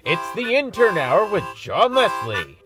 It's the Intern Hour with John Leslie.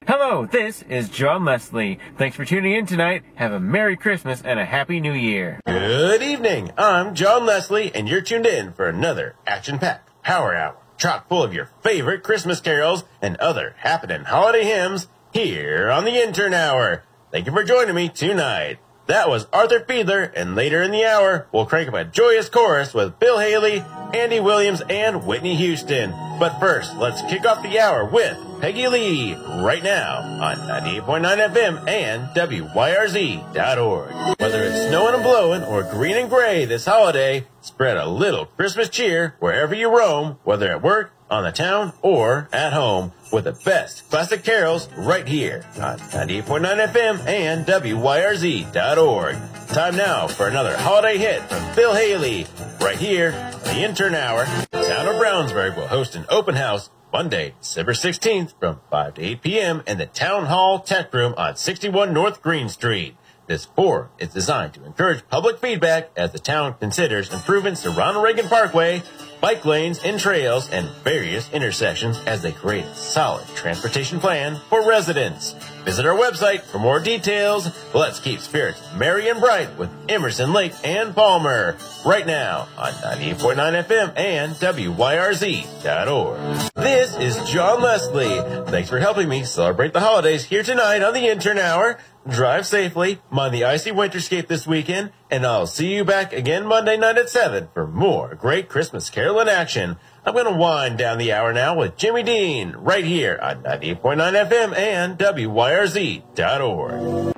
Hello, this is John Leslie. Thanks for tuning in tonight. Have a Merry Christmas and a Happy New Year. Good evening. I'm John Leslie, and you're tuned in for another action-packed Power Hour, chock full of your favorite Christmas carols and other happening holiday hymns here on the Intern Hour. Thank you for joining me tonight. That was Arthur Fiedler, and later in the hour, we'll crank up a joyous chorus with Bill Haley, Andy Williams, and Whitney Houston. But first, let's kick off the hour with Peggy Lee right now on 98.9 FM and WYRZ.org. Whether it's snowing and blowing or green and gray this holiday, spread a little Christmas cheer wherever you roam, whether at work, on the town, or at home, with the best classic carols right here on 98.9 FM and WYRZ.org. Time now for another holiday hit from Bill Haley, right here on the Intern Hour. The town of Brownsburg will host an open house Monday, December 16th from 5 to 8 p.m. in the Town Hall Tech Room on 61 North Green Street. This forum is designed to encourage public feedback as the town considers improvements to Ronald Reagan Parkway, bike lanes and trails, and various intersections as they create a solid transportation plan for residents. Visit our website for more details. Let's keep spirits merry and bright with Emerson, Lake, and Palmer right now on 98.9 FM and WYRZ.org. This is John Leslie. Thanks for helping me celebrate the holidays here tonight on the Intern Hour. Drive safely, mind the icy winterscape this weekend, and I'll see you back again Monday night at 7 for more great Christmas carol in action. I'm going to wind down the hour now with Jimmy Dean right here on 98.9 FM and WYRZ.org.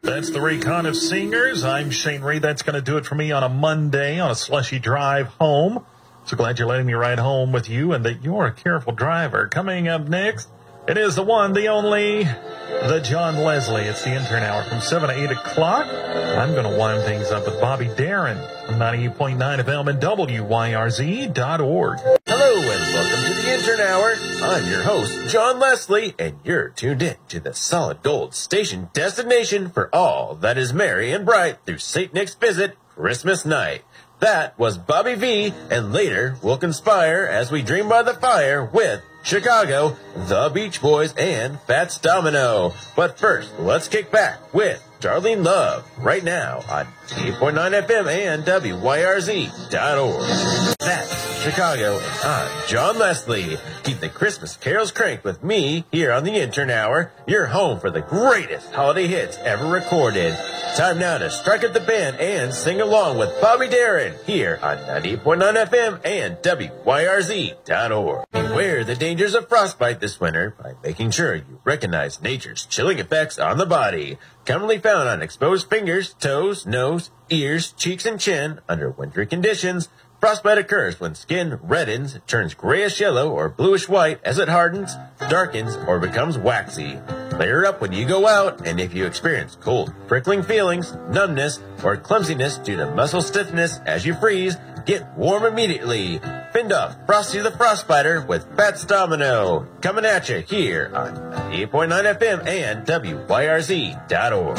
That's the Recon of Singers. I'm Shane Reed. That's going to do it for me on a Monday on a slushy drive home. So glad you're letting me ride home with you and that you're a careful driver. Coming up next, it is the one, the only, the John Leslie. It's the Intern Hour from 7 to 8 o'clock. I'm going to wind things up with Bobby Darin on 98.9 FM and WYRZ.org. Hello and welcome to the Intern Hour. I'm your host, John Leslie, and you're tuned in to the Solid Gold Station destination for all that is merry and bright through St. Nick's Visit Christmas night. That was Bobby V, and later we'll conspire as we dream by the fire with Chicago, the Beach Boys, and Fats Domino. But first, let's kick back with Darlene Love right now on 8.9 FM and WYRZ.org. That's Chicago, and I'm John Leslie. Keep the Christmas carols cranked with me here on the Intern Hour, your home for the greatest holiday hits ever recorded. Time now to strike up the band and sing along with Bobby Darin here on 98.9 FM and WYRZ.org. Beware the dangers of frostbite this winter by making sure you recognize nature's chilling effects on the body, commonly found on exposed fingers, toes, nose, ears, cheeks, and chin. Under wintry conditions, frostbite occurs when skin reddens, turns grayish yellow or bluish white as it hardens, darkens, or becomes waxy. Layer up when you go out, and if you experience cold, prickling feelings, numbness, or clumsiness due to muscle stiffness as you freeze, get warm immediately. Fend off Frosty the Frostbiter with Fats Domino. Coming at you here on 98.9 FM and WYRZ.org.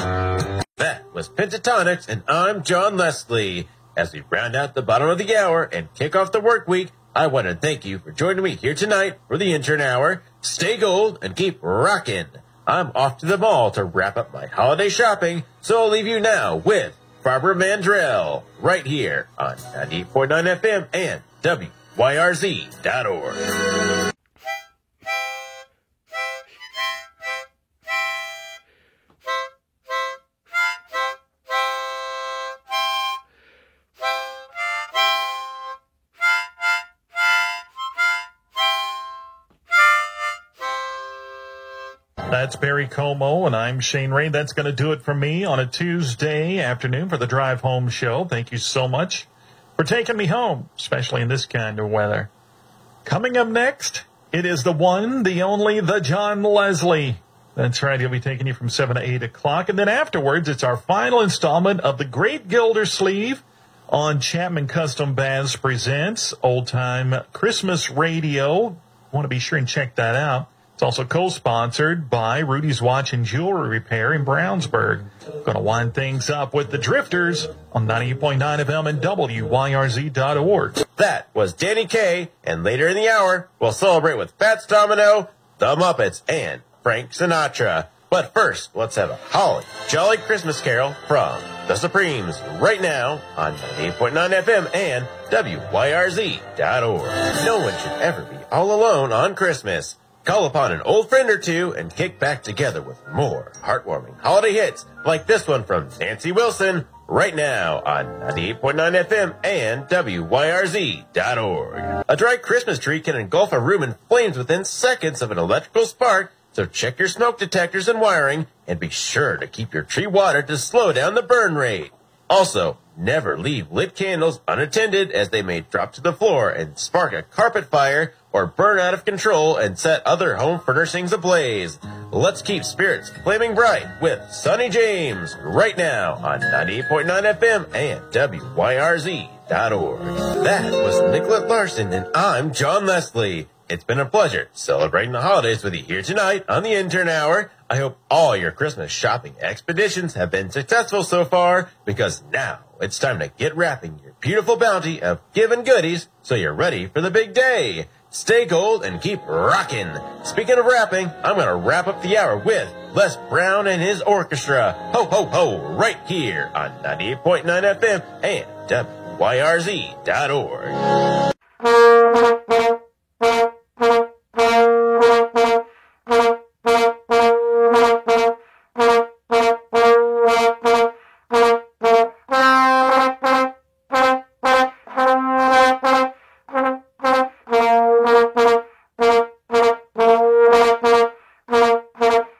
That was Pentatonics, and I'm John Leslie. As we round out the bottom of the hour and kick off the work week, I want to thank you for joining me here tonight for the Intern Hour. Stay gold and keep rockin'. I'm off to the mall to wrap up my holiday shopping, so I'll leave you now with Barbara Mandrell right here on 98.9 FM and WYRZ.org. That's Barry Como, and I'm Shane Ray. That's going to do it for me on a Tuesday afternoon for the Drive Home Show. Thank you so much for taking me home, especially in this kind of weather. Coming up next, it is the one, the only, the John Leslie. That's right. He'll be taking you from 7 to 8 o'clock. And then afterwards, it's our final installment of the Great Gildersleeve on Chapman Custom Baths Presents Old Time Christmas Radio. Want to be sure and check that out. It's also co-sponsored by Rudy's Watch and Jewelry Repair in Brownsburg. Going to wind things up with the Drifters on 98.9 FM and WYRZ.org. That was Danny Kaye, and later in the hour, we'll celebrate with Fats Domino, the Muppets, and Frank Sinatra. But first, let's have a holly jolly Christmas carol from the Supremes right now on 98.9 FM and WYRZ.org. No one should ever be all alone on Christmas. Call upon an old friend or two and kick back together with more heartwarming holiday hits like this one from Nancy Wilson right now on 98.9 FM and WYRZ.org. A dry Christmas tree can engulf a room in flames within seconds of an electrical spark, so check your smoke detectors and wiring and be sure to keep your tree watered to slow down the burn rate. Also, never leave lit candles unattended as they may drop to the floor and spark a carpet fire or burn out of control and set other home furnishings ablaze. Let's keep spirits flaming bright with Sonny James right now on 98.9 FM and WYRZ.org. That was Nicolette Larson, and I'm John Leslie. It's been a pleasure celebrating the holidays with you here tonight on the Intern Hour. I hope all your Christmas shopping expeditions have been successful so far, because now it's time to get wrapping your beautiful bounty of given goodies so you're ready for the big day. Stay gold and keep rocking. Speaking of rapping, I'm going to wrap up the hour with Les Brown and his orchestra. Ho, ho, ho, right here on 98.9 FM and WYRZ.org.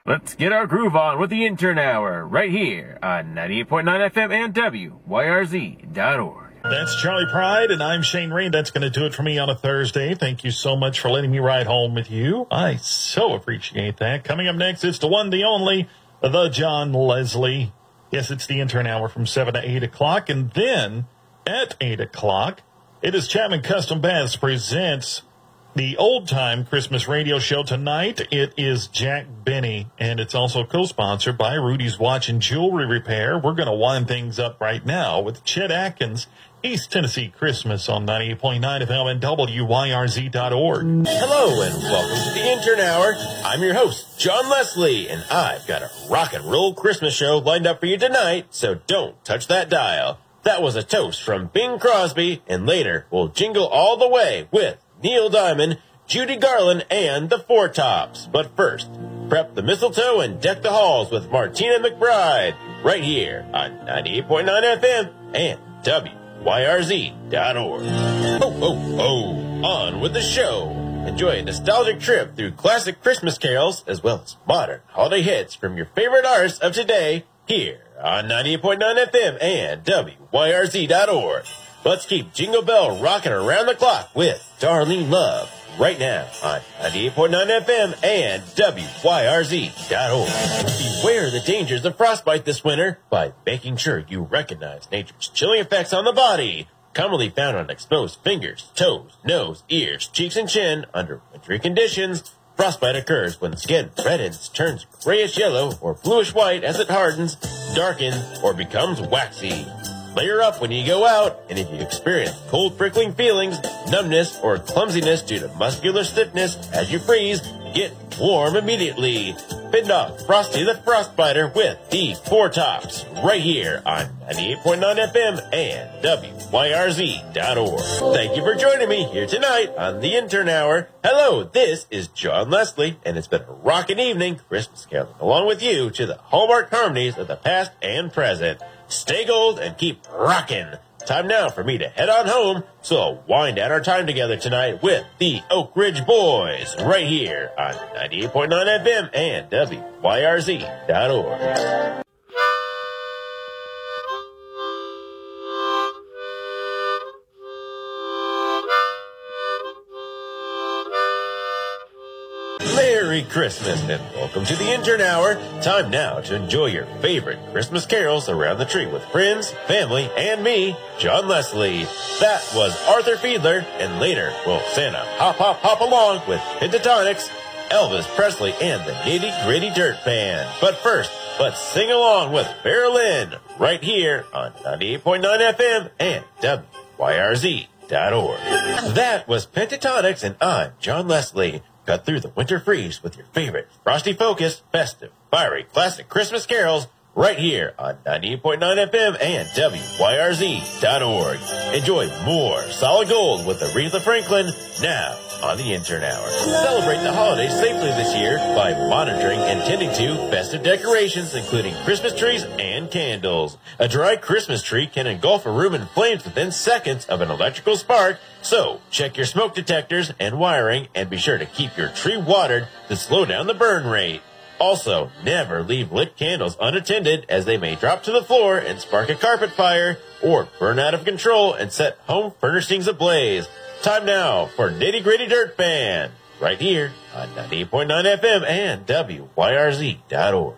Let's get our groove on with the Intern Hour right here on 98.9 FM and WYRZ.org. That's Charlie Pride, and I'm Shane Reed. That's going to do it for me on a Thursday. Thank you so much for letting me ride home with you. I so appreciate that. Coming up next, it's the one, the only, the John Leslie. Yes, it's the Intern Hour from 7 to 8 o'clock. And then at 8 o'clock, it is Chapman Custom Baths presents the Old Time Christmas Radio Show tonight. It is Jack Benny, and it's also co-sponsored by Rudy's Watch and Jewelry Repair. We're going to wind things up right now with Chet Atkins, East Tennessee Christmas on 98.9 FM and WYRZ.org. Hello and welcome to the Intern Hour. I'm your host, John Leslie, and I've got a rock and roll Christmas show lined up for you tonight, so don't touch that dial. That was a toast from Bing Crosby, and later we'll jingle all the way with Neil Diamond, Judy Garland, and the Four Tops. But first, prep the mistletoe and deck the halls with Martina McBride right here on 98.9 FM and WYRZ.org. Ho, ho, ho! On with the show. Enjoy a nostalgic trip through classic Christmas carols as well as modern holiday hits from your favorite artists of today here on 98.9 FM and WYRZ.org. Let's keep Jingle Bell rocking around the clock with Darlene Love right now on 98.9 FM and WYRZ.org. Beware the dangers of frostbite this winter by making sure you recognize nature's chilling effects on the body, commonly found on exposed fingers, toes, nose, ears, cheeks, and chin. Under wintry conditions, frostbite occurs when the skin reddens, turns grayish yellow or bluish white as it hardens, darkens, or becomes waxy. Layer up when you go out, and if you experience cold prickling feelings, numbness, or clumsiness due to muscular stiffness as you freeze, get warm immediately. Fend off Frosty the Frostbiter with the Four Tops right here on 98.9 FM and WYRZ.org. Thank you for joining me here tonight on the Intern Hour. Hello, this is John Leslie, and it's been a rockin' evening Christmas caroling along with you to the Hallmark harmonies of the past and present. Stay gold and keep rockin'. Time now for me to head on home, so I'll wind down our time together tonight with the Oak Ridge Boys right here on 98.9 FM and WYRZ.org. Merry Christmas and welcome to the Intern Hour. Time now to enjoy your favorite Christmas carols around the tree with friends, family, and me, John Leslie. That was Arthur Fiedler, and later will Santa hop, hop, hop along with Pentatonix, Elvis Presley, and the Nitty Gritty Dirt Band. But first, let's sing along with Vera Lynn right here on 98.9 FM and WYRZ.org. That was Pentatonix, and I'm John Leslie. Cut through the winter freeze with your favorite frosty focused, festive, fiery, classic Christmas carols right here on 98.9 FM and WYRZ.org. Enjoy more Solid Gold with Aretha Franklin now on the Intern Hour. Celebrate the holidays safely this year by monitoring and tending to festive decorations, including Christmas trees and candles. A dry Christmas tree can engulf a room in flames within seconds of an electrical spark, so check your smoke detectors and wiring and be sure to keep your tree watered to slow down the burn rate. Also, never leave lit candles unattended as they may drop to the floor and spark a carpet fire or burn out of control and set home furnishings ablaze. Time now for Nitty Gritty Dirt Band, right here on 98.9 FM and WYRZ.org.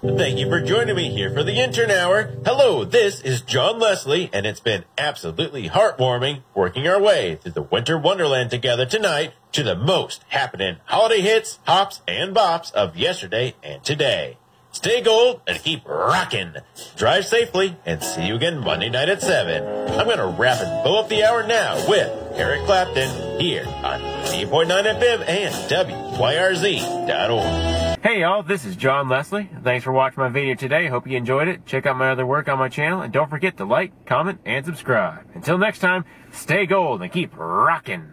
Thank you for joining me here for the Intern Hour. Hello, this is John Leslie, and it's been absolutely heartwarming working our way through the winter wonderland together tonight to the most happening holiday hits, hops, and bops of yesterday and today. Stay gold and keep rocking. Drive safely and see you again Monday night at 7. I'm going to wrap and bow up the hour now with Eric Clapton here on 98.9 FM and WYRZ.org. Hey y'all, this is John Leslie. Thanks for watching my video today. Hope you enjoyed it. Check out my other work on my channel, and don't forget to like, comment, and subscribe. Until next time, stay gold and keep rocking.